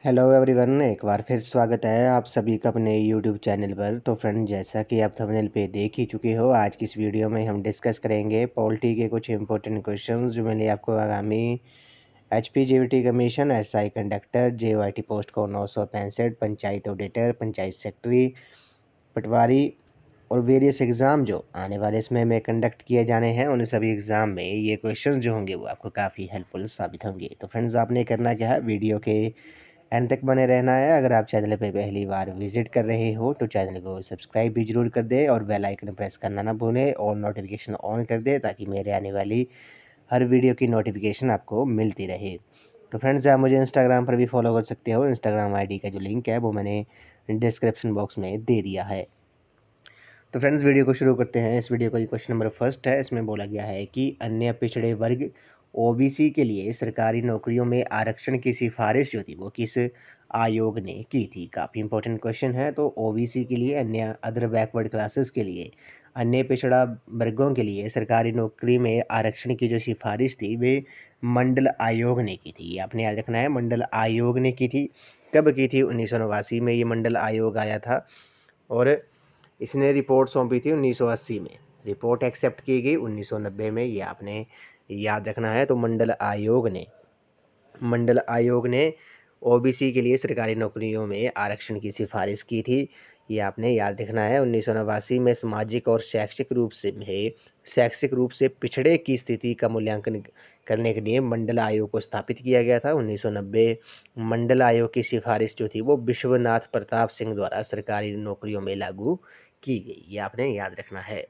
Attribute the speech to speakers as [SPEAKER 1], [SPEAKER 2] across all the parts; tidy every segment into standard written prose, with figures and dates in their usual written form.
[SPEAKER 1] Hello everyone, एक बार फिर स्वागत है आप सभी का अपने यूट्यूब चैनल पर। तो फ्रेंड, जैसा कि आप थंबनेल पे देख ही चुके हो, आज की इस वीडियो में हम डिस्कस करेंगे पॉलिटी के कुछ इंपॉर्टेंट क्वेश्चंस जो मिले आपको आगामी HPGVT commission, SI conductor, JYT post को 965, पंचायत ऑडिटर, पंचायत सेक्रेटरी, पटवारी और वेरियस एग्ज़ाम जो आने वाले समय में कंडक्ट किए जाने हैं, उन सभी एग्ज़ाम में ये क्वेश्चन जो होंगे वो आपको काफ़ी हेल्पफुल साबित होंगे। तो फ्रेंड्स, आपने करना क्या है, वीडियो के एंड तक बने रहना है। अगर आप चैनल पे पहली बार विजिट कर रहे हो तो चैनल को सब्सक्राइब भी जरूर कर दें और बेल आइकन प्रेस करना ना भूलें और नोटिफिकेशन ऑन कर दें ताकि मेरे आने वाली हर वीडियो की नोटिफिकेशन आपको मिलती रहे। तो फ्रेंड्स, आप मुझे इंस्टाग्राम पर भी फॉलो कर सकते हो। इंस्टाग्राम ID का जो लिंक है वो मैंने डिस्क्रिप्शन बॉक्स में दे दिया है। तो फ्रेंड्स, वीडियो को शुरू करते हैं। इस वीडियो का क्वेश्चन नंबर फर्स्ट है। इसमें बोला गया है कि अन्य पिछड़े वर्ग OBC के लिए सरकारी नौकरियों में आरक्षण की सिफारिश जो थी वो किस आयोग ने की थी। काफ़ी इंपॉर्टेंट क्वेश्चन है। तो OBC के लिए, अन्य अदर बैकवर्ड क्लासेस के लिए, अन्य पिछड़ा वर्गों के लिए सरकारी नौकरी में आरक्षण की जो सिफारिश थी वे मंडल आयोग ने की थी। ये आपने याद रखना है, मंडल आयोग ने की थी। कब की थी? 1989 में ये मंडल आयोग आया था और इसने रिपोर्ट सौंपी थी 1980 में। रिपोर्ट एक्सेप्ट की गई 1990 में। ये आपने याद रखना है। तो मंडल आयोग ने OBC के लिए सरकारी नौकरियों में आरक्षण की सिफारिश की थी। ये आपने याद रखना है। 1989 में सामाजिक और शैक्षिक रूप से पिछड़े की स्थिति का मूल्यांकन करने के लिए मंडल आयोग को स्थापित किया गया था। 1990 मंडल आयोग की सिफारिश जो थी वो विश्वनाथ प्रताप सिंह द्वारा सरकारी नौकरियों में लागू की गई। ये आपने याद रखना है।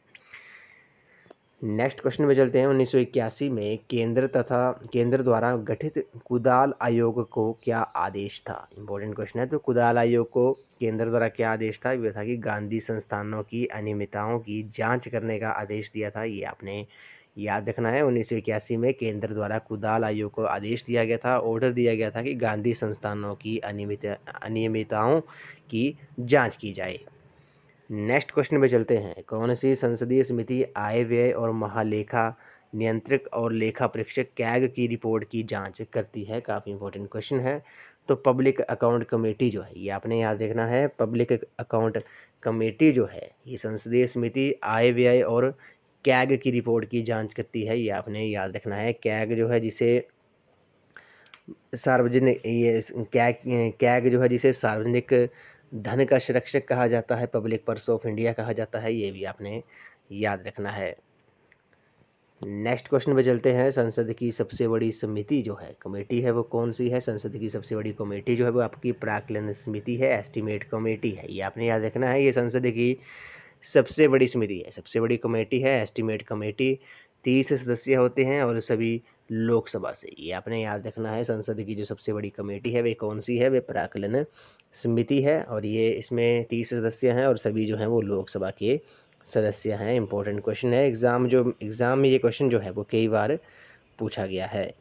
[SPEAKER 1] नेक्स्ट क्वेश्चन में चलते हैं। 1981 में केंद्र द्वारा गठित कुदाल आयोग को क्या आदेश था? इंपॉर्टेंट क्वेश्चन है। तो कुदाल आयोग को केंद्र द्वारा क्या आदेश था? ये था कि गांधी संस्थानों की अनियमितताओं की जांच करने का आदेश दिया था। ये आपने याद रखना है। 1981 में केंद्र द्वारा कुदाल आयोग को आदेश दिया गया था, ऑर्डर दिया गया था कि गांधी संस्थानों की अनियमितताओं की जाँच की जाए। नेक्स्ट क्वेश्चन पे चलते हैं। कौन सी संसदीय समिति आय व्यय और महालेखा नियंत्रक और लेखा परीक्षक कैग की रिपोर्ट की जांच करती है? काफ़ी इंपॉर्टेंट क्वेश्चन है। तो पब्लिक अकाउंट कमेटी जो है, ये आपने याद रखना है। पब्लिक अकाउंट कमेटी जो है ये संसदीय समिति आय व्यय और कैग की रिपोर्ट की जांच करती है। ये आपने याद रखना है। कैग जो है जिसे सार्वजनिक ये कैग कैग जो है जिसे सार्वजनिक धन का संरक्षक कहा जाता है, पब्लिक पर्स ऑफ इंडिया कहा जाता है। ये भी आपने याद रखना है। नेक्स्ट क्वेश्चन पे चलते हैं। संसद की सबसे बड़ी समिति जो है, कमेटी है, वो कौन सी है? संसद की सबसे बड़ी कमेटी जो है वो आपकी प्राक्कलन समिति है, एस्टीमेट कमेटी है। ये आपने याद रखना है। ये संसद की सबसे बड़ी समिति है, सबसे बड़ी कमेटी है एस्टीमेट कमेटी। 30 सदस्य होते हैं और सभी लोकसभा से। ये आपने याद रखना है। संसद की जो सबसे बड़ी कमेटी है वे कौन सी है? वे प्राक्कलन समिति है और ये इसमें 30 सदस्य हैं और सभी जो हैं वो लोकसभा के सदस्य हैं। इंपॉर्टेंट क्वेश्चन है। एग्ज़ाम में ये क्वेश्चन जो है वो कई बार पूछा गया है।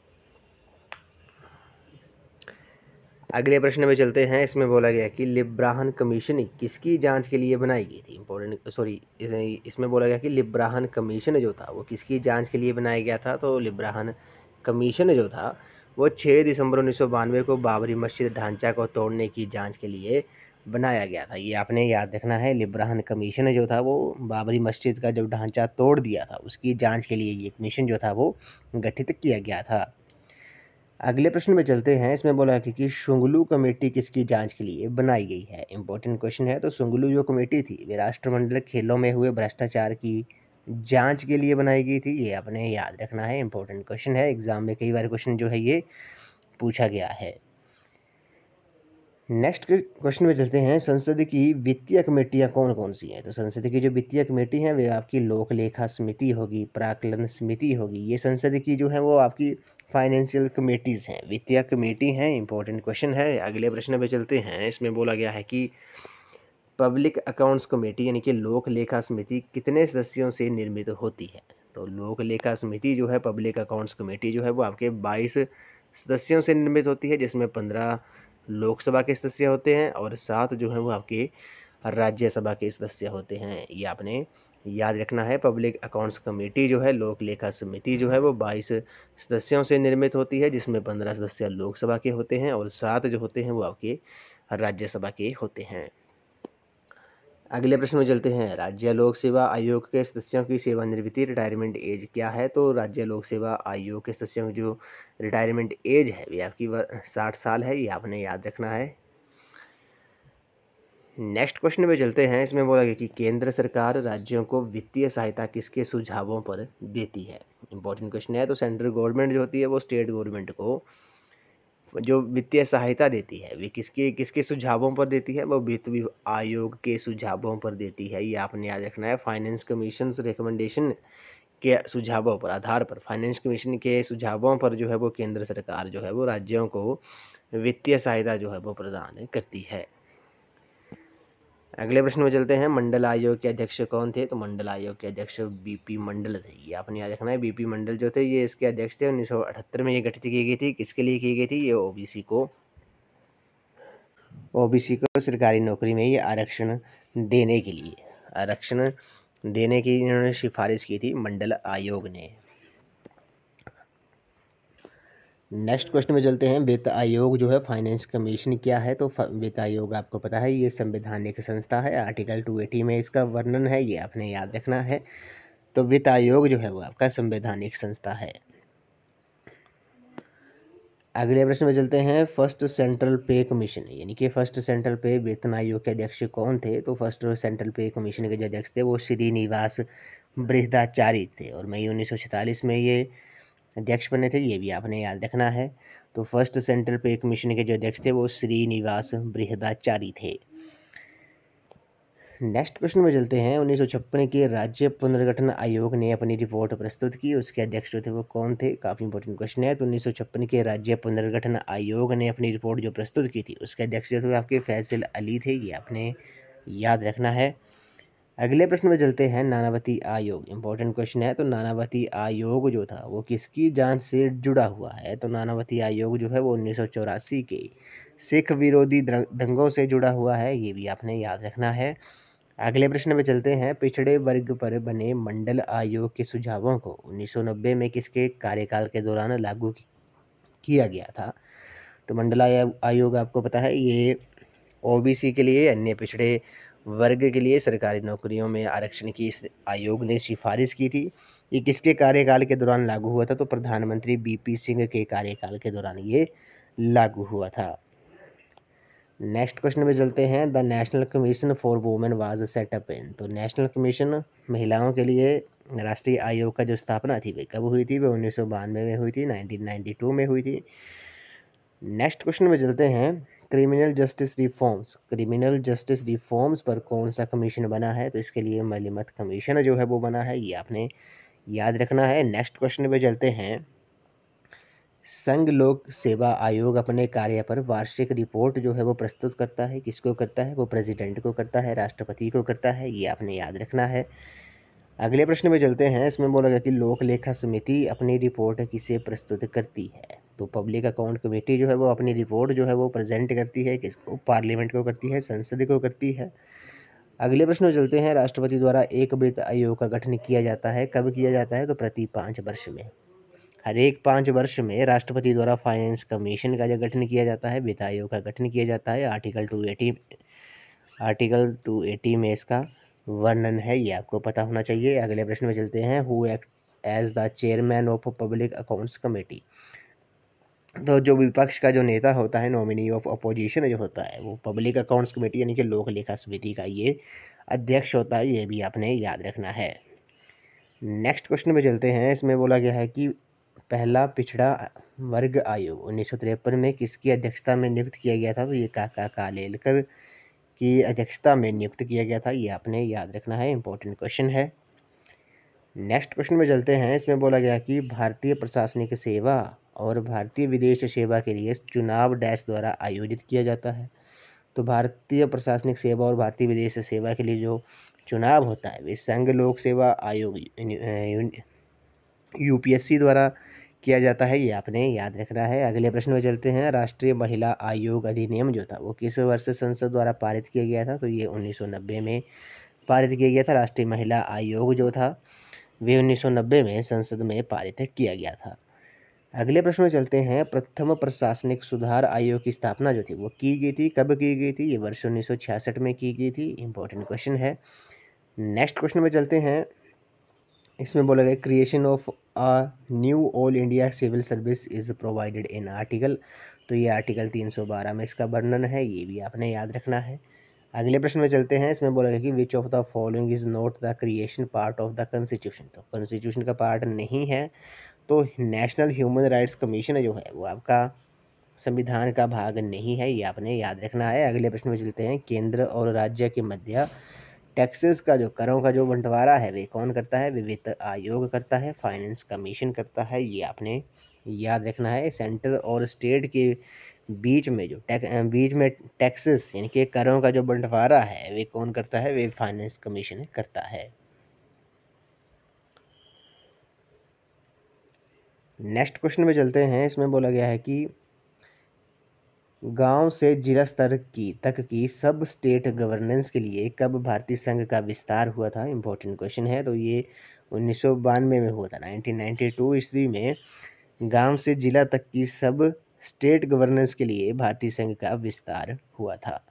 [SPEAKER 1] अगले प्रश्न में चलते हैं। इसमें बोला गया कि लिब्राहन कमीशन किसकी जांच के लिए बनाई गई थी? इसमें बोला गया कि लिब्राहन कमीशन जो था वो किसकी जांच के लिए बनाया गया था? तो लिब्राहन कमीशन जो था वो 6 दिसंबर 1992 को बाबरी मस्जिद ढांचा को तोड़ने की जांच के लिए बनाया गया था। ये आपने याद रखना है। लिब्राहन कमीशन जो था वो बाबरी मस्जिद का जो ढांचा तोड़ दिया था उसकी जाँच के लिए ये कमीशन जो था वो गठित किया गया था। अगले प्रश्न में चलते हैं। इसमें बोला है कि शुंगलू कमेटी किसकी जांच के लिए बनाई गई है? इंपॉर्टेंट क्वेश्चन है। तो शुंगलू जो कमेटी थी वे राष्ट्रमंडल खेलों में हुए भ्रष्टाचार की जांच के लिए बनाई गई थी। ये आपने याद रखना है। इंपॉर्टेंट क्वेश्चन है। एग्जाम में कई बार क्वेश्चन जो है ये पूछा गया है। नेक्स्ट क्वेश्चन में चलते हैं। संसद की वित्तीय कमेटियां कौन कौन सी हैं? तो संसद की जो वित्तीय कमेटी है वे आपकी लोक लेखा समिति होगी, प्राक्कलन समिति होगी। ये संसद की जो है वो आपकी फाइनेंशियल कमेटीज़ हैं, वित्तीय कमेटी हैं। इंपॉर्टेंट क्वेश्चन है। अगले प्रश्न पे चलते हैं। इसमें बोला गया है कि पब्लिक अकाउंट्स कमेटी यानी कि लोक लेखा समिति कितने सदस्यों से निर्मित होती है? तो लोक लेखा समिति जो है, पब्लिक अकाउंट्स कमेटी जो है वो आपके 22 सदस्यों से निर्मित होती है, जिसमें 15 लोकसभा के सदस्य होते हैं और 7 जो हैं वो आपके राज्यसभा के सदस्य होते हैं। ये आपने याद रखना है। पब्लिक अकाउंट्स कमेटी जो है, लोक लेखा समिति जो है वो 22 सदस्यों से निर्मित होती है, जिसमें 15 सदस्य लोकसभा के होते हैं और 7 जो होते हैं वो आपके राज्यसभा के होते हैं। अगले प्रश्न में चलते हैं। राज्य लोक सेवा आयोग के सदस्यों की सेवानिवृत्ति रिटायरमेंट एज क्या है? तो राज्य लोक सेवा आयोग के सदस्यों की जो रिटायरमेंट एज है ये आपकी 60 साल है, ये आपने याद रखना है। नेक्स्ट क्वेश्चन पे चलते हैं। इसमें बोला गया कि केंद्र सरकार राज्यों को वित्तीय सहायता किसके सुझावों पर देती है? इंपॉर्टेंट क्वेश्चन है। तो सेंट्रल गवर्नमेंट जो होती है वो स्टेट गवर्नमेंट को जो वित्तीय सहायता देती है वे किसके किसके सुझावों पर देती है? वो वित्त आयोग के सुझावों पर देती है, ये आपने याद रखना है। फाइनेंस कमीशन रिकमेंडेशन के सुझावों पर आधार पर, फाइनेंस कमीशन के सुझावों पर जो है वो केंद्र सरकार जो है वो राज्यों को वित्तीय सहायता जो है वो प्रदान करती है। अगले प्रश्न में चलते हैं। मंडल आयोग के अध्यक्ष कौन थे? तो मंडल आयोग के अध्यक्ष बीपी मंडल थे, ये आपने याद रखना है। बीपी मंडल जो थे ये इसके अध्यक्ष थे। 1978 में ये गठित की गई थी। किसके लिए की गई थी? ये ओबीसी को सरकारी नौकरी में ये आरक्षण देने के लिए, आरक्षण देने की इन्होंने सिफारिश की थी मंडल आयोग ने। नेक्स्ट क्वेश्चन में चलते हैं। वित्त आयोग जो है, फाइनेंस कमीशन क्या है? तो वित्त आयोग आपको पता है ये संवैधानिक संस्था है। आर्टिकल 280 में इसका वर्णन है, ये आपने याद रखना है। तो वित्त आयोग जो है वो आपका संवैधानिक संस्था है। अगले प्रश्न में चलते हैं। फर्स्ट सेंट्रल पे कमीशन यानी कि फर्स्ट सेंट्रल पे वेतन आयोग के अध्यक्ष कौन थे? तो फर्स्ट सेंट्रल पे कमीशन के जो अध्यक्ष थे वो श्रीनिवास बृहदाचार्य थे और मई 1946 में ये अध्यक्ष बने थे, ये भी आपने याद रखना है। तो फर्स्ट सेंट्रल पे कमीशन के जो अध्यक्ष थे वो श्रीनिवास बृहदाचार्य थे। नेक्स्ट क्वेश्चन में चलते हैं। 1956 के राज्य पुनर्गठन आयोग ने अपनी रिपोर्ट प्रस्तुत की, उसके अध्यक्ष जो थे वो कौन थे? काफ़ी इंपॉर्टेंट क्वेश्चन है। तो 1956 के राज्य पुनर्गठन आयोग ने अपनी रिपोर्ट जो प्रस्तुत की थी उसके अध्यक्ष जो थे आपके फैसल अली थे, ये आपने याद रखना है। अगले प्रश्न में चलते हैं। नानावती आयोग इंपॉर्टेंट क्वेश्चन है। तो नानावती आयोग जो था वो किसकी जांच से जुड़ा हुआ है? तो नानावती आयोग जो है वो 1984 के सिख विरोधी दंगों से जुड़ा हुआ है, ये भी आपने याद रखना है। अगले प्रश्न में चलते हैं। पिछड़े वर्ग पर बने मंडल आयोग के सुझावों को 1990 में किसके कार्यकाल के दौरान लागू किया गया था? तो मंडल आयोग आपको पता है ये ओबीसी के लिए, अन्य पिछड़े वर्ग के लिए सरकारी नौकरियों में आरक्षण की इस आयोग ने सिफारिश की थी। ये किसके कार्यकाल के दौरान लागू हुआ था? तो प्रधानमंत्री बीपी सिंह के कार्यकाल के दौरान ये लागू हुआ था। नेक्स्ट क्वेश्चन में चलते हैं। The national commission for women was set up in, तो नेशनल कमीशन महिलाओं के लिए राष्ट्रीय आयोग का जो स्थापना थी वे कब हुई थी? वो 1992 में हुई थी, 1992 में हुई थी। नेक्स्ट क्वेश्चन में चलते हैं। क्रिमिनल जस्टिस रिफॉर्म्स पर कौन सा कमीशन बना है? तो इसके लिए मलिमत कमीशन जो है वो बना है, ये आपने याद रखना है। नेक्स्ट क्वेश्चन पे चलते हैं। संघ लोक सेवा आयोग अपने कार्य पर वार्षिक रिपोर्ट जो है वो प्रस्तुत करता है, किसको करता है? वो प्रेसिडेंट को करता है, राष्ट्रपति को करता है, ये आपने याद रखना है। अगले प्रश्न में चलते हैं। इसमें बोला गया कि लोक लेखा समिति अपनी रिपोर्ट किसे प्रस्तुत करती है? तो पब्लिक अकाउंट कमेटी जो है वो अपनी रिपोर्ट जो है वो प्रेजेंट करती है, किसको? पार्लियामेंट को करती है, संसद को करती है। अगले प्रश्न में चलते हैं। राष्ट्रपति द्वारा एक वित्त आयोग का गठन किया जाता है, कब किया जाता है? तो प्रति 5 वर्ष में, हर एक 5 वर्ष में राष्ट्रपति द्वारा फाइनेंस कमीशन का जो गठन किया जाता है, वित्त आयोग का गठन किया जाता है। आर्टिकल 280 में इसका वर्णन है, ये आपको पता होना चाहिए। अगले प्रश्न में चलते हैं। Who acts as the chairman of public accounts committee, तो जो विपक्ष का जो नेता होता है, नॉमिनी ऑफ अपोजिशन जो होता है, वो पब्लिक अकाउंट्स कमेटी यानी कि लोक लेखा समिति का ये अध्यक्ष होता है, ये भी आपने याद रखना है। नेक्स्ट क्वेश्चन में चलते हैं। इसमें बोला गया है कि पहला पिछड़ा वर्ग आयोग 1953 में किसकी अध्यक्षता में नियुक्त किया गया था? तो ये काका कालेलकर की अध्यक्षता में नियुक्त किया गया था, ये आपने याद रखना है, इंपॉर्टेंट क्वेश्चन है। नेक्स्ट क्वेश्चन में चलते हैं। इसमें बोला गया कि भारतीय प्रशासनिक सेवा और भारतीय विदेश सेवा के लिए चुनाव डैश द्वारा आयोजित किया जाता है। तो भारतीय प्रशासनिक सेवा और भारतीय विदेश सेवा के लिए जो चुनाव होता है वे संघ लोक सेवा आयोग यूपीएससी द्वारा किया जाता है, ये आपने याद रखना है। अगले प्रश्न में चलते हैं। राष्ट्रीय महिला आयोग अधिनियम जो था वो किस वर्ष संसद द्वारा पारित किया गया था? तो ये 1990 में पारित किया गया था। राष्ट्रीय महिला आयोग जो था वे 1990 में संसद में पारित किया गया था। अगले प्रश्न में चलते हैं। प्रथम प्रशासनिक सुधार आयोग की स्थापना जो थी वो की गई थी, कब की गई थी? ये वर्ष 1966 में की गई थी। इंपॉर्टेंट क्वेश्चन है। नेक्स्ट क्वेश्चन में चलते हैं। इसमें बोला गया creation of a new all India civil service is provided in article. तो ये आर्टिकल 312 में इसका वर्णन है, ये भी आपने याद रखना है। अगले प्रश्न में चलते हैं। इसमें बोला गया कि which of the following is not the creation part of the constitution. तो कॉन्स्टिट्यूशन का पार्ट नहीं है, तो नेशनल ह्यूमन राइट्स कमीशन जो है वो आपका संविधान का भाग नहीं है, ये आपने याद रखना है। अगले प्रश्न में चलते हैं। केंद्र और राज्य के मध्य टैक्सेस का जो करों का जो बंटवारा है वे कौन करता है? वित्त आयोग करता है, फाइनेंस कमीशन करता है, ये आपने याद रखना है। सेंटर और स्टेट के बीच में जो बीच में टैक्सेस यानी कि करों का जो बंटवारा है वे कौन करता है? वे फाइनेंस कमीशन करता है। नेक्स्ट क्वेश्चन में चलते हैं। इसमें बोला गया है कि गांव से जिला स्तर की तक की सब स्टेट गवर्नेंस के लिए कब भारतीय संघ का विस्तार हुआ था? इंपॉर्टेंट क्वेश्चन है। तो ये 1992 में हुआ था। 1992 ईस्वी में गांव से जिला तक की सब स्टेट गवर्नेंस के लिए भारतीय संघ का विस्तार हुआ था।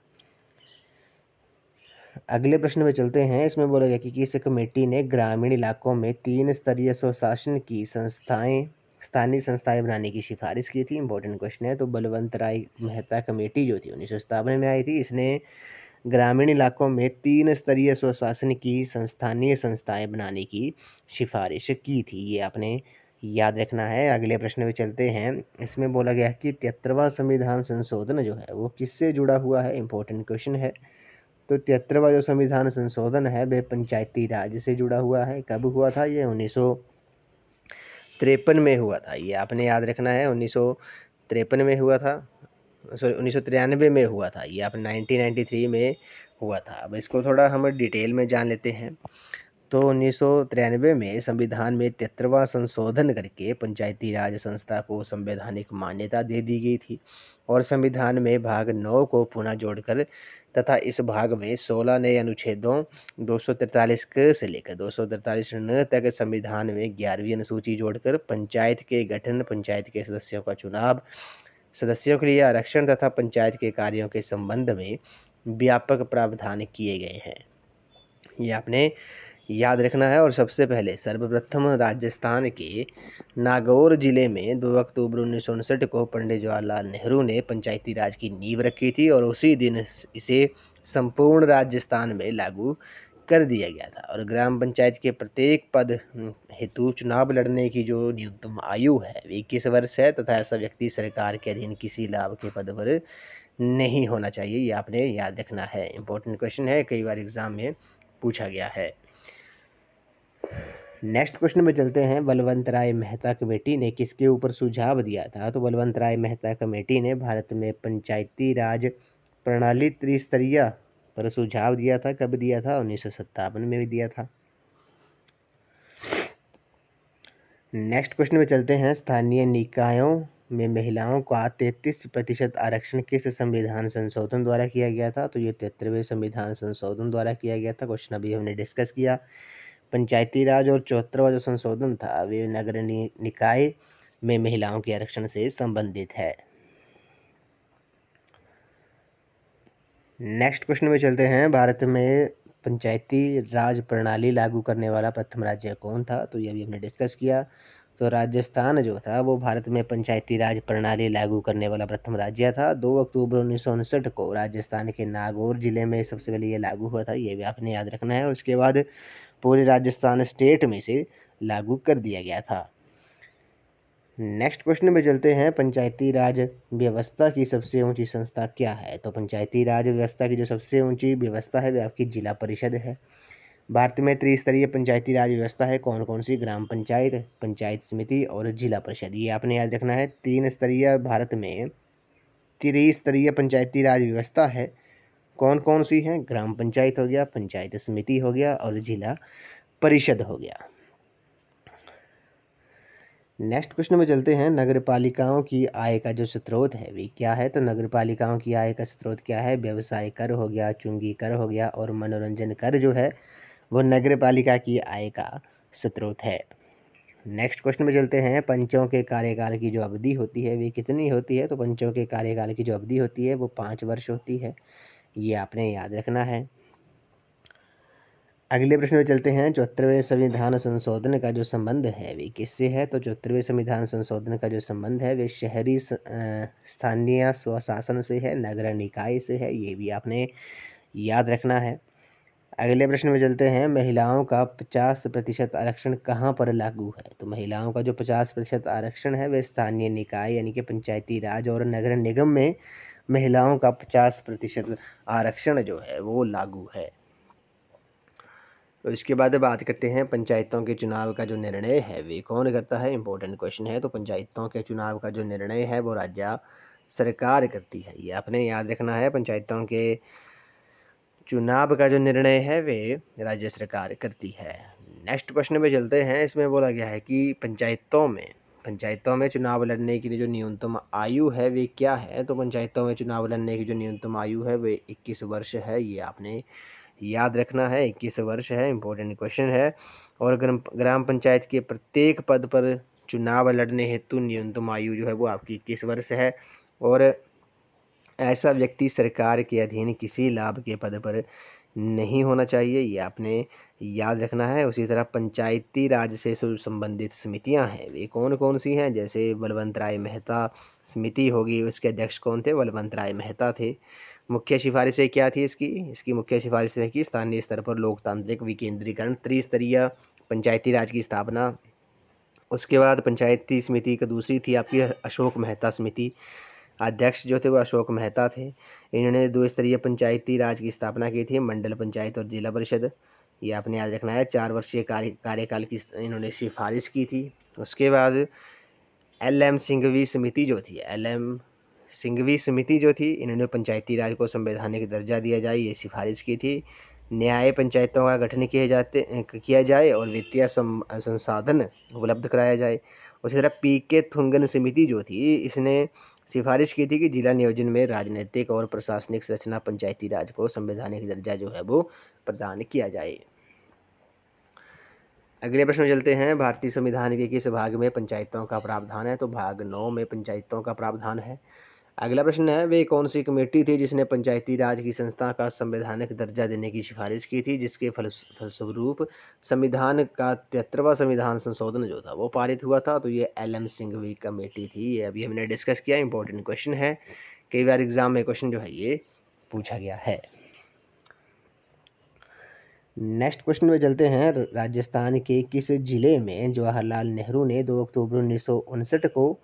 [SPEAKER 1] अगले प्रश्न में चलते हैं। इसमें बोला गया कि किस कमेटी ने ग्रामीण इलाकों में 3 स्तरीय स्वशासन की स्थानीय संस्थाएं बनाने की सिफारिश की थी? इंपॉर्टेंट क्वेश्चन है। तो बलवंत राय मेहता कमेटी जो थी 1957 में आई थी। इसने ग्रामीण इलाकों में 3 स्तरीय स्वशासन की स्थानीय संस्थाएं बनाने की सिफारिश की थी, ये आपने याद रखना है। अगले प्रश्न में चलते हैं। इसमें बोला गया कि 73वां संविधान संशोधन जो है वो किससे जुड़ा हुआ है? इंपॉर्टेंट क्वेश्चन है। तो 73वां जो संविधान संशोधन है वह पंचायती राज से जुड़ा हुआ है। कब हुआ था? ये 1953 में हुआ था, ये आपने याद रखना है। 1953 में हुआ था, सॉरी 1993 में हुआ था, ये आप 1993 में हुआ था। अब इसको थोड़ा हम डिटेल में जान लेते हैं। तो 1993 में संविधान में 73वां संशोधन करके पंचायती राज संस्था को संवैधानिक मान्यता दे दी गई थी और संविधान में भाग 9 को पुनः जोड़कर तथा इस भाग में 16 नए अनुच्छेदों 243 क से लेकर 243 न तक संविधान में 11वीं अनुसूची जोड़कर पंचायत के गठन, पंचायत के सदस्यों का चुनाव, सदस्यों के लिए आरक्षण तथा पंचायत के कार्यों के संबंध में व्यापक प्रावधान किए गए हैं, ये आपने याद रखना है। और सबसे पहले सर्वप्रथम राजस्थान के नागौर जिले में 2 अक्टूबर 1959 को पंडित जवाहरलाल नेहरू ने पंचायती राज की नींव रखी थी और उसी दिन इसे संपूर्ण राजस्थान में लागू कर दिया गया था। और ग्राम पंचायत के प्रत्येक पद हेतु चुनाव लड़ने की जो न्यूनतम आयु है वो 21 वर्ष है तथा ऐसा व्यक्ति सरकार के अधीन किसी लाभ के पद पर नहीं होना चाहिए, ये आपने याद रखना है। इंपॉर्टेंट क्वेश्चन है, कई बार एग्जाम में पूछा गया है। नेक्स्ट क्वेश्चन में चलते हैं। बलवंत राय मेहता कमेटी ने किसके ऊपर सुझाव दिया था? तो बलवंत राय मेहता कमेटी ने भारत में पंचायती राज प्रणाली त्रिस्तरीय पर सुझाव दिया था। कब दिया था? 1957 में भी दिया था। नेक्स्ट क्वेश्चन में चलते हैं। स्थानीय निकायों में महिलाओं का 33% आरक्षण किस संविधान संशोधन द्वारा किया गया था? तो ये 73वें संविधान संशोधन द्वारा किया गया था। क्वेश्चन अभी हमने डिस्कस किया। पंचायती राज और 74वां जो संशोधन था वे नगर निकाय में महिलाओं के आरक्षण से संबंधित है। नेक्स्ट क्वेश्चन में चलते हैं। भारत में पंचायती राज प्रणाली लागू करने वाला प्रथम राज्य कौन था? तो ये भी हमने डिस्कस किया। तो राजस्थान जो था वो भारत में पंचायती राज प्रणाली लागू करने वाला प्रथम राज्य था। 2 अक्टूबर 1959 को राजस्थान के नागौर जिले में सबसे पहले ये लागू हुआ था, ये भी आपने याद रखना है। उसके बाद पूरे राजस्थान स्टेट में से लागू कर दिया गया था। नेक्स्ट क्वेश्चन में चलते हैं। पंचायती राज व्यवस्था की सबसे ऊंची संस्था क्या है? तो पंचायती राज व्यवस्था की जो सबसे ऊंची व्यवस्था है वह आपकी जिला परिषद है। भारत में त्रिस्तरीय पंचायती राज व्यवस्था है, कौन कौन सी? ग्राम पंचायत, पंचायत समिति और जिला परिषद, ये आपने याद रखना है। 3 स्तरीय भारत में त्रिस्तरीय पंचायती राज व्यवस्था है, कौन कौन सी है? ग्राम पंचायत हो गया, पंचायत समिति हो गया और जिला परिषद हो गया। नेक्स्ट क्वेश्चन में चलते हैं, नगर पालिकाओं की आय का जो स्रोत है वे क्या है? तो नगर पालिकाओं की आय का स्रोत क्या है? व्यवसाय कर हो गया, चुंगी कर हो गया और मनोरंजन कर जो है वो नगर पालिका की आय का स्रोत है। नेक्स्ट क्वेश्चन में चलते हैं, पंचों के कार्यकाल की जो अवधि होती है वे कितनी होती है? तो पंचों के कार्यकाल की जो अवधि होती है वो 5 वर्ष होती है, ये आपने याद रखना है। अगले प्रश्न में चलते हैं, 74वें संविधान संशोधन का जो संबंध है वे किससे है? तो 74वें संविधान संशोधन का जो संबंध है वे शहरी स्थानीय स्वशासन से है, नगर निकाय से है, ये भी आपने याद रखना है। अगले प्रश्न में चलते हैं, महिलाओं का 50% आरक्षण कहाँ पर लागू है? तो महिलाओं का जो 50% आरक्षण है वह स्थानीय निकाय यानी कि पंचायती राज और नगर निगम में महिलाओं का 50% आरक्षण जो है वो लागू है। तो इसके बाद बात करते हैं, पंचायतों के चुनाव का जो निर्णय है वे कौन करता है? इंपॉर्टेंट क्वेश्चन है। तो पंचायतों के चुनाव का जो निर्णय है वो राज्य सरकार करती है, ये आपने याद रखना है। पंचायतों के चुनाव का जो निर्णय है वे राज्य सरकार करती है। नेक्स्ट प्रश्न में चलते हैं, इसमें बोला गया है कि पंचायतों में चुनाव लड़ने के लिए जो न्यूनतम आयु है वे क्या है? तो पंचायतों में चुनाव लड़ने की जो न्यूनतम आयु है वे 21 वर्ष है, ये आपने याद रखना है। 21 वर्ष है, इंपॉर्टेंट क्वेश्चन है। और ग्राम पंचायत के प्रत्येक पद पर चुनाव लड़ने हेतु न्यूनतम आयु जो है वो आपकी 21 वर्ष है। और ऐसा व्यक्ति सरकार के अधीन किसी लाभ के पद पर नहीं होना चाहिए, ये आपने याद रखना है। उसी तरह पंचायती राज से संबंधित समितियां हैं वे कौन कौन सी हैं? जैसे बलवंत राय मेहता समिति होगी, उसके अध्यक्ष कौन थे? बलवंत राय मेहता थे। मुख्य सिफारिशें क्या थी इसकी मुख्य सिफारिशें थी स्थानीय स्तर पर लोकतांत्रिक विकेंद्रीकरण, त्रिस्तरीय पंचायती राज की स्थापना। उसके बाद पंचायती समिति का दूसरी थी आपकी अशोक मेहता समिति, अध्यक्ष जो थे वो अशोक मेहता थे। इन्होंने 2 स्तरीय पंचायती राज की स्थापना की थी, मंडल पंचायत और जिला परिषद, ये आपने याद रखना है। 4 वर्षीय कार्यकाल की इन्होंने सिफारिश की थी। उसके बाद LM सिंघवी समिति जो थी इन्होंने पंचायती राज को संवैधानिक दर्जा दिया जाए, ये सिफारिश की थी। न्याय पंचायतों का गठन किया जाए और वित्तीय संसाधन उपलब्ध कराया जाए। उसी तरह PK थुंगन समिति जो थी इसने सिफारिश की थी कि जिला नियोजन में राजनीतिक और प्रशासनिक संरचना पंचायती राज को संवैधानिक दर्जा जो है वो प्रदान किया जाए। अगले प्रश्न में चलते हैं, भारतीय संविधान के किस भाग में पंचायतों का प्रावधान है? तो भाग 9 में पंचायतों का प्रावधान है। अगला प्रश्न है, वे कौन सी कमेटी थी जिसने पंचायती राज की संस्था का संवैधानिक दर्जा देने की सिफारिश की थी, जिसके फलस्वरूप संविधान का 73वां संविधान संशोधन जो था वो पारित हुआ था? तो ये LM सिंघवी कमेटी थी, ये अभी हमने डिस्कस किया। इंपॉर्टेंट क्वेश्चन है, कई बार एग्जाम में क्वेश्चन जो है ये पूछा गया है। नेक्स्ट क्वेश्चन में चलते हैं, राजस्थान के किस जिले में जवाहरलाल नेहरू ने 2 अक्टूबर 1959 को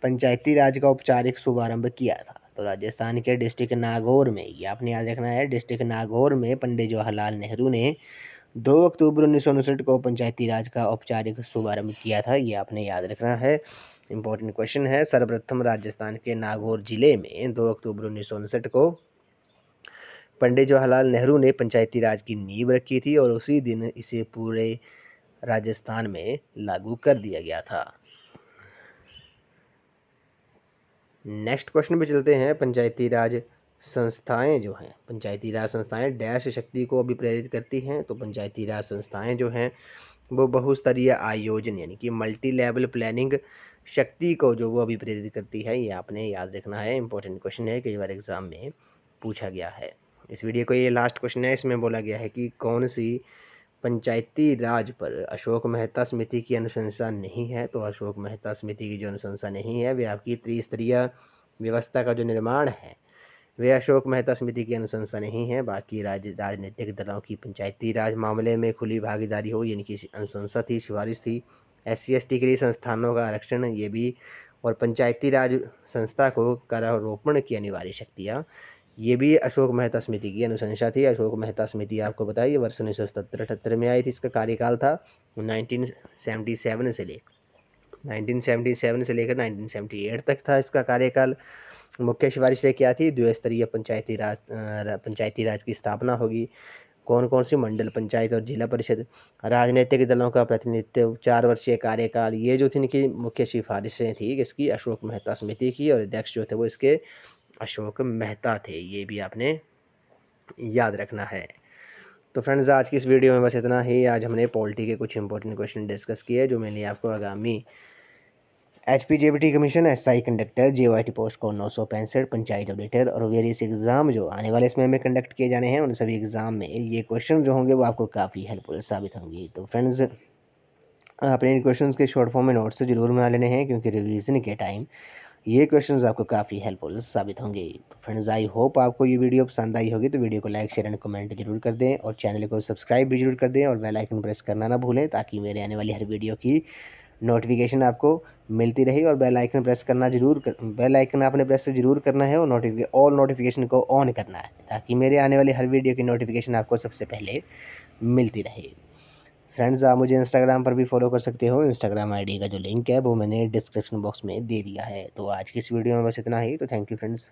[SPEAKER 1] पंचायती राज का औपचारिक शुभारंभ किया था? तो राजस्थान के डिस्ट्रिक्ट नागौर में, ये आपने याद रखना है, डिस्ट्रिक्ट नागौर में पंडित जवाहरलाल नेहरू ने 2 अक्टूबर 1959 को पंचायती राज का औपचारिक शुभारंभ किया था, ये आपने याद रखना है। इंपॉर्टेंट क्वेश्चन है, सर्वप्रथम राजस्थान के नागौर जिले में 2 अक्टूबर 1959 को पंडित जवाहरलाल नेहरू ने पंचायती राज की नींव रखी थी और उसी दिन इसे पूरे राजस्थान में लागू कर दिया गया था। नेक्स्ट क्वेश्चन पे चलते हैं, पंचायती राज संस्थाएं डैश शक्ति को अभी प्रेरित करती हैं? तो पंचायती राज संस्थाएं जो हैं वो बहुस्तरीय आयोजन यानी कि मल्टी लेवल प्लानिंग शक्ति को जो वो अभी प्रेरित करती है, ये आपने याद रखना है। इंपॉर्टेंट क्वेश्चन है, कई बार एग्जाम में पूछा गया है। इस वीडियो को ये लास्ट क्वेश्चन है, इसमें बोला गया है कि कौन सी पंचायती राज पर अशोक मेहता समिति की अनुशंसा नहीं है? तो अशोक मेहता समिति की जो अनुशंसा नहीं है वे आपकी त्रिस्तरीय व्यवस्था का जो निर्माण है वे अशोक मेहता समिति की अनुशंसा नहीं है। बाकी राजनीतिक दलों की पंचायती राज मामले में खुली भागीदारी हो यानी कि अनुशंसा थी, सिफारिश थी। SC/ST के लिए संस्थानों का आरक्षण, ये भी, और पंचायती राज संस्था को करारोपण की अनिवार्य शक्तियाँ, ये भी अशोक मेहता समिति की अनुशंसा थी। अशोक मेहता समिति आपको बताइए वर्ष 1977-78 में आई थी। इसका कार्यकाल था 1977 से लेकर 1978 तक था इसका कार्यकाल। मुख्य सिफारिशें क्या थी? 2 स्तरीय पंचायती राज की स्थापना होगी, कौन कौन सी मंडल पंचायत और जिला परिषद, राजनीतिक दलों का प्रतिनिधित्व, 4 वर्षीय कार्यकाल, ये जो थी इनकी मुख्य सिफारिशें थी इसकी अशोक मेहता समिति की, और अध्यक्ष जो थे वो इसके अशोक मेहता थे, ये भी आपने याद रखना है। तो फ्रेंड्स आज की इस वीडियो में बस इतना ही। आज हमने पॉलिटी के कुछ इंपॉर्टेंट क्वेश्चन डिस्कस किए जो मेनली आपको आगामी HPJBT commission, SI conductor, JYT post को 965, पंचायत ऑडिटर और वेरियस एग्ज़ाम जो आने वाले इसमें हमें कंडक्ट किए जाने हैं उन सभी एग्ज़ाम में ये क्वेश्चन जो होंगे वो आपको काफ़ी हेल्पफुल साबित होंगे। तो फ्रेंड्स अपने इन क्वेश्चंस के शॉर्ट फॉर्म में नोट्स ज़रूर बना लेने हैं क्योंकि रिवीजन के टाइम ये क्वेश्चंस आपको काफ़ी हेल्पफुल साबित होंगे। तो फ्रेंड्स आई होप आपको ये वीडियो पसंद आई होगी, तो वीडियो को लाइक शेयर एंड कमेंट जरूर कर दें और चैनल को सब्सक्राइब भी जरूर कर दें और बेल आइकन प्रेस करना ना भूलें ताकि मेरे आने वाली हर वीडियो की नोटिफिकेशन आपको मिलती रही। और बेल आइकन प्रेस करना बेल आइकन आपने प्रेस जरूर करना है और ऑल नोटिफिकेशन को ऑन करना है ताकि मेरे आने वाली हर वीडियो की नोटिफिकेशन आपको सबसे पहले मिलती रहे। फ्रेंड्स आप मुझे इंस्टाग्राम पर भी फॉलो कर सकते हो, इंस्टाग्राम आईडी का जो लिंक है वो मैंने डिस्क्रिप्शन बॉक्स में दे दिया है। तो आज की इस वीडियो में बस इतना ही। तो थैंक यू फ्रेंड्स।